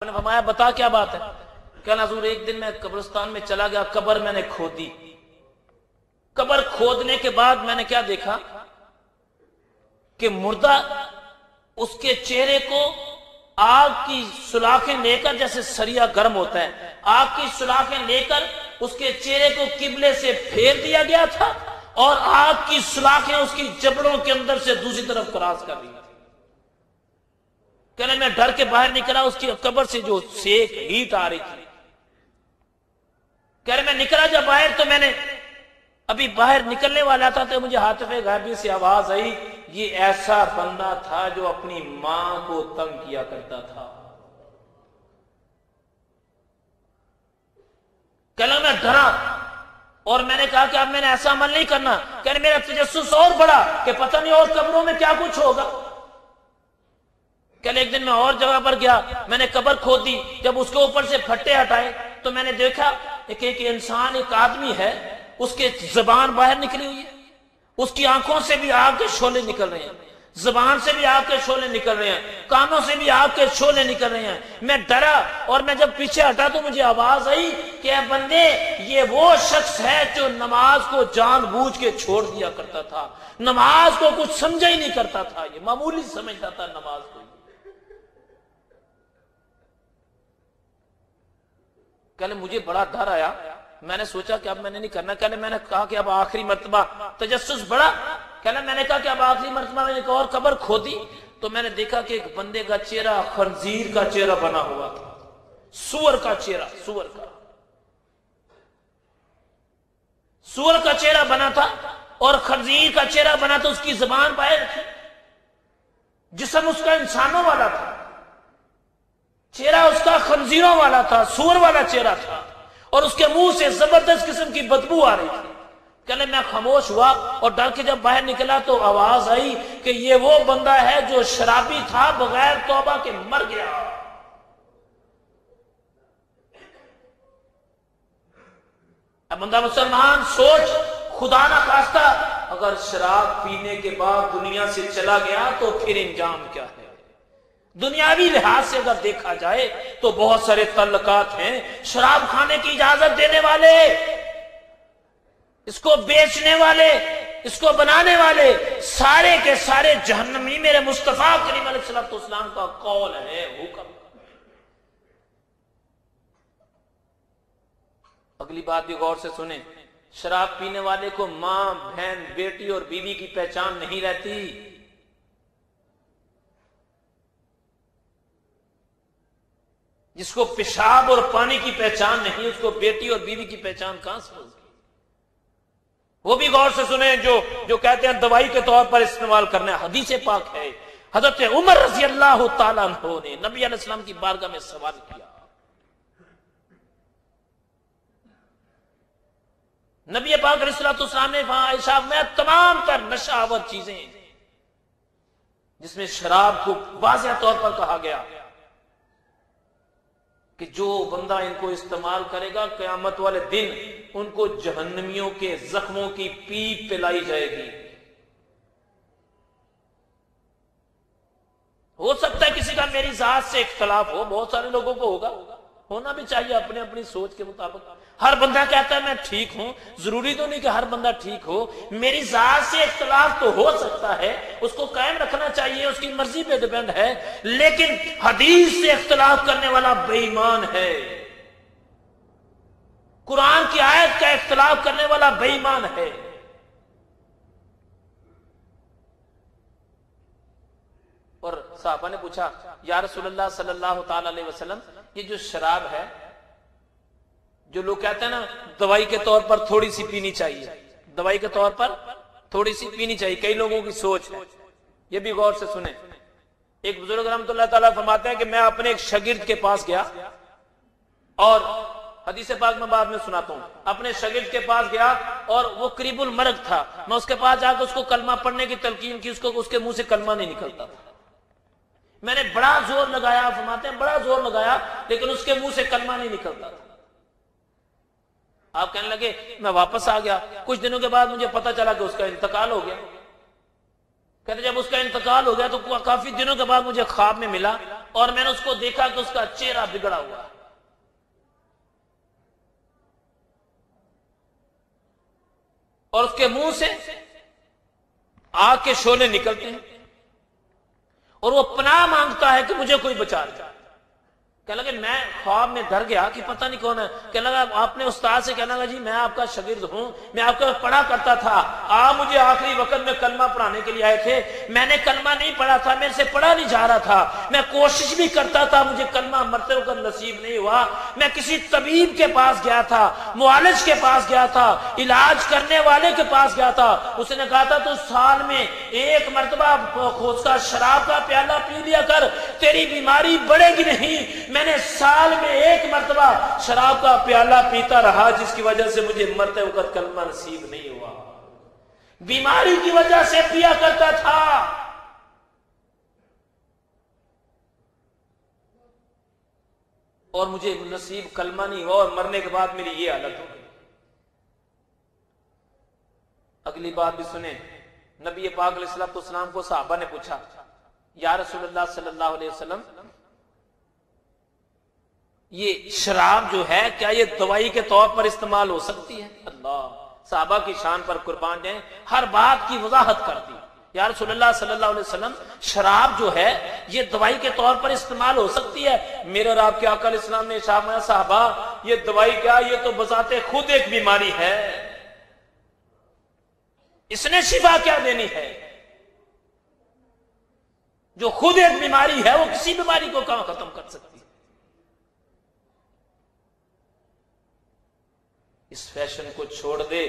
نے فرمایا بتا کیا بات ہے؟ کہنا حضور ایک دن میں قبرستان میں چلا گیا، قبر میں نے کھودی، قبر کھودنے کے بعد میں نے کیا دیکھا کہ مردہ اس کے چہرے کو آگ کی سلاخیں لے کر، جیسے سریا گرم ہوتا ہے، آگ کی سلاخیں لے کر اس کے چہرے کو قبلے سے پھیر دیا گیا تھا، اور آگ کی سلاخیں اس کی جبڑوں کے اندر سے دوسری طرف کراس کر رہی تھی۔ کہنے میں ڈر کے باہر نکلا، اس کی قبر سے جو سیک ہیٹ آ رہی تھی، کہنے میں نکلا جب باہر تو میں نے ابھی باہر نکلنے والا تھا تو مجھے حاطف غیبی سے آواز آئی، یہ ایسا بندہ تھا جو اپنی ماں کو تنگ کیا کرتا تھا۔ کہنے میں ڈرا اور میں نے کہا کہ اب میں نے ایسا عمل نہیں کرنا۔ کہنے میرا تجسس اور بڑا کہ پتہ نہیں اور قبروں میں کیا کچھ ہوگا۔ کہنے ایک دن میں اور جگہ پر گیا، میں نے قبر کھودی، جب اس کے اوپر سے پھٹے ہٹائے تو میں نے دیکھا ایک انسان، ایک آدمی ہے، اس کے زبان باہر نکلی ہوئی ہے، اس کی آنکھوں سے بھی آگ کے شعلے نکل رہے ہیں، زبان سے بھی آگ کے شعلے نکل رہے ہیں، کانوں سے بھی آگ کے شعلے نکل رہے ہیں۔ میں ڈرا اور میں جب پیچھے ہٹا تو مجھے آواز آئی کہ اے بندے، یہ وہ شخص ہے جو نماز کو جان بوجھ کے چھوڑ دیا کرتا تھا، نماز کو کچھ سمجھا ہی نہیں کرتا تھا، یہ معمولی سمجھتا تھا نماز کو۔ کہنے مجھے بڑا ڈر آیا، میں نے سوچا کہ اب میں نے نہیں کرنا۔ کہنے میں نے کہا کہ اب آخری مرتبہ تجسس بڑا، کہنا میں نے کہا کہ اب آخری مرتبہ میں نے ایک اور قبر کھودی تو میں نے دیکھا کہ ایک بندے کا چہرہ خنزیر کا چہرہ بنا ہوا تھا، سور کا چہرہ، سور کا چہرہ بنا تھا اور خنزیر کا چہرہ بنا تھا، اس کی زبان باہر تھی، جسم اس کا انسانوں والا تھا، چہرہ اس کا خنزیروں والا تھا، سور والا چہرہ تھا، اور اس کے منہ سے زبردست قسم کی بدبو آ رہی تھی۔ کہنے میں خاموش ہوا اور ڈر کے جب باہر نکلا تو آواز آئی کہ یہ وہ بندہ ہے جو شرابی تھا، بغیر توبہ کے مر گیا۔ اب بندہ مسلمان سوچ، خدا نہ خواستہ اگر شراب پینے کے بعد دنیا سے چلا گیا تو پھر انجام کیا ہے؟ دنیاوی لحاظ سے اگر دیکھا جائے تو بہت سارے تعلقات ہیں، شراب کھانے کی اجازت دینے والے، اس کو بیچنے والے، اس کو بنانے والے، سارے کے سارے جہنمی۔ میرے مصطفیٰ کریم علیہ السلام کا قول ہے، حکم۔ اگلی بات بھی غور سے سنیں، شراب پینے والے کو ماں، بہن، بیٹی اور بیوی کی پہچان نہیں رہتی۔ جس کو پیشاب اور پانی کی پہچان نہیں، اس کو بیٹی اور بیوی کی پہچان کہاں سے ہوگی؟ وہ بھی غور سے سنیں جو کہتے ہیں دوائی کے طور پر استعمال کرنا۔ حدیث پاک ہے، حضرت عمر رضی اللہ تعالیٰ عنہ نے نبی علیہ السلام کی بارگاہ میں سوال کیا۔ نبی پاک علیہ السلام نے عائشہ میں تمام تر نشہ آور چیزیں جس میں شراب کو واضح طور پر کہا گیا کہ جو بندہ ان کو استعمال کرے گا قیامت والے دن ان کو جہنمیوں کے زخموں کی پیپ پلائی جائے گی۔ ہو سکتا ہے کسی کا میری ذات سے اختلاف ہو، بہت سارے لوگوں کو ہوگا، ہونا بھی چاہیے اپنے اپنی سوچ کے مطابق۔ ہر بندہ کہتا ہے میں ٹھیک ہوں، ضروری تو نہیں کہ ہر بندہ ٹھیک ہو۔ میری ذات سے اختلاف تو ہو سکتا ہے، اس کو قائم رکھنا چاہیے، اس کی مرضی پہ ڈیپینڈ ہے، لیکن حدیث سے اختلاف کرنے والا بے ایمان ہے، قرآن کی آیت کا اختلاف کرنے والا بے ایمان ہے۔ اور صحابہ نے پوچھا یا رسول اللہ صلی اللہ تعالی علیہ وسلم، یہ جو شراب ہے، جو لوگ کہتے ہیں نا دوائی کے طور پر تھوڑی سی پینی چاہیے، دوائی کے طور پر تھوڑی سی پینی چاہیے، کئی لوگوں کی سوچ ہے، یہ بھی غور سے سنیں۔ ایک بزرگ رحمۃ اللہ تعالیٰ فرماتے ہیں کہ میں اپنے ایک شاگرد کے پاس گیا، اور حدیث پاک میں بعد میں سناتا ہوں، اپنے شاگرد کے پاس گیا اور وہ قریب المرگ تھا، میں اس کے پاس جا کے اس کو کلمہ پڑھنے کی تلقین کی، اس کے منہ سے کلمہ نہیں نکلتا تھا، میں نے بڑا زور لگایا، فرماتے ہیں بڑا زور لگایا، لیکن اس کے منہ سے کلمہ نہیں نکلتا تھا۔ آپ کہنے لگے میں واپس آ گیا، کچھ دنوں کے بعد مجھے پتا چلا کہ اس کا انتقال ہو گیا۔ کہتے جب اس کا انتقال ہو گیا تو کافی دنوں کے بعد مجھے خواب میں ملا اور میں نے اس کو دیکھا کہ اس کا چہرہ بگڑا ہوا ہے، اور اس کے منہ سے آگ کے شعلے نکلتے ہیں، اور وہ پناہ مانگتا ہے کہ مجھے کوئی بچا لے۔ کہنے لگے میں خواب میں ڈر گیا کہ پتہ نہیں کون ہے۔ کہنے لگا آپ نے استاد سے کہنا لگا جی میں آپ کا شاگرد ہوں، میں آپ کا پڑھا کرتا تھا، آپ مجھے آخری وقت میں کلمہ پڑھانے کے لیے آئے تھے، میں نے کلمہ نہیں پڑھا تھا، میرے سے پڑھا نہیں جا رہا تھا، میں کوشش بھی کرتا تھا، مجھے کلمہ مرتے وقت نصیب نہیں ہوا، میں کسی طبیب کے پاس گیا تھا، معالج کے پاس گیا تھا، علاج کرنے والے کے پاس گیا تھا، اس نے کہا تھا تو سال میں ایک مرتبہ اس کا شراب کا پیالہ پی لیا کر، تیری بیماری بڑھے گی نہیں۔ میں نے سال میں ایک مرتبہ شراب کا پیالہ پیتا رہا، جس کی وجہ سے مجھے مرتے وقت کلمہ نصیب نہیں ہوا، بیماری کی وجہ سے پیا کرتا تھا۔ اور مجھے نصیب کلمہ نہیں ہوا، اور مرنے کے بعد میری یہ حالت ہو گئی۔ اگلی بات بھی سنیں، نبی پاک علیہ السلام کو صحابہ نے پوچھا یا رسول اللہ صلی اللہ علیہ وسلم یہ شراب جو ہے کیا یہ دوائی کے طور پر استعمال ہو سکتی ہے؟ اللہ، صحابہ کی شان پر قربان جائیں، ہر بات کی وضاحت کر دی۔ یا رسول اللہ صلی اللہ علیہ وسلم شراب جو ہے یہ دوائی کے طور پر استعمال ہو سکتی ہے؟ میرے اور آپ کے آقا علیہ السلام نے ارشاد فرمایا صحابہ یہ دوائی کیا، یہ تو بذات خود ایک بیماری ہے، اس نے شفا کیا دینی ہے؟ جو خود ایک بیماری ہے وہ کسی بیماری کو کہاں ختم کر سکتی؟ اس فیشن کو چھوڑ دے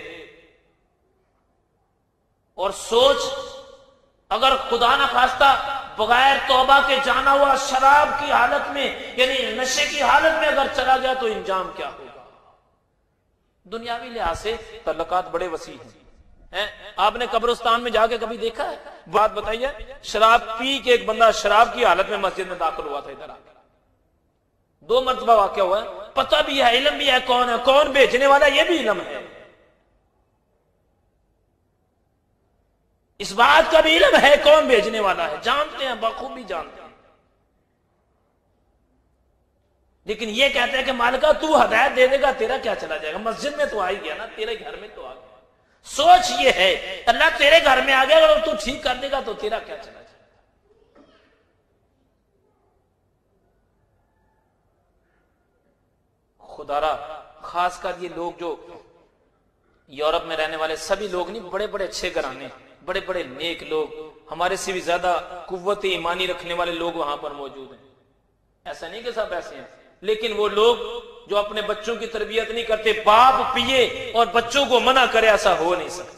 اور سوچ، اگر خدا نہ خواستہ بغیر توبہ کے جانا ہوا شراب کی حالت میں یعنی نشے کی حالت میں اگر چلا گیا تو انجام کیا ہوگا؟ دنیاوی لحاظ سے تعلقات بڑے وسیع ہیں۔ آپ نے قبرستان میں جا کے کبھی دیکھا ہے؟ بات بتائیے، شراب پی کے ایک بندہ شراب کی حالت میں مسجد میں داخل ہوا تھا، ادھر آ کر 2 مرتبہ واقعہ ہوا ہے، پتہ بھی ہے، علم بھی ہے، کون بیچنے والا یہ بھی علم ہے، اس بات کا بھی علم ہے کون بیچنے والا ہے، جانتے ہیں، بخوبی جانتے ہیں، لیکن یہ کہتے ہیں کہ مالکہ تو ہدایت دے دے گا، تیرا کیا چلا جائے گا؟ مسجد میں تو آ ہی گیا نا، تیرے گھر میں تو آ گیا۔ سوچ یہ ہے اللہ تیرے گھر میں آ گیا، اگر تو ٹھیک کر دے گا تو تیرا کیا چلا جائے گا؟ خدا را خاص کر یہ لوگ جو یورپ میں رہنے والے سبھی لوگ نہیں، بڑے بڑے اچھے گھرانے، بڑے بڑے نیک لوگ، ہمارے سے بھی زیادہ قوت ایمانی رکھنے والے لوگ وہاں پر موجود ہیں، ایسا نہیں کہ سب ایسے ہیں، لیکن وہ لوگ جو اپنے بچوں کی تربیت نہیں کرتے، باپ پیے اور بچوں کو منع کرے، ایسا ہو نہیں سکتا۔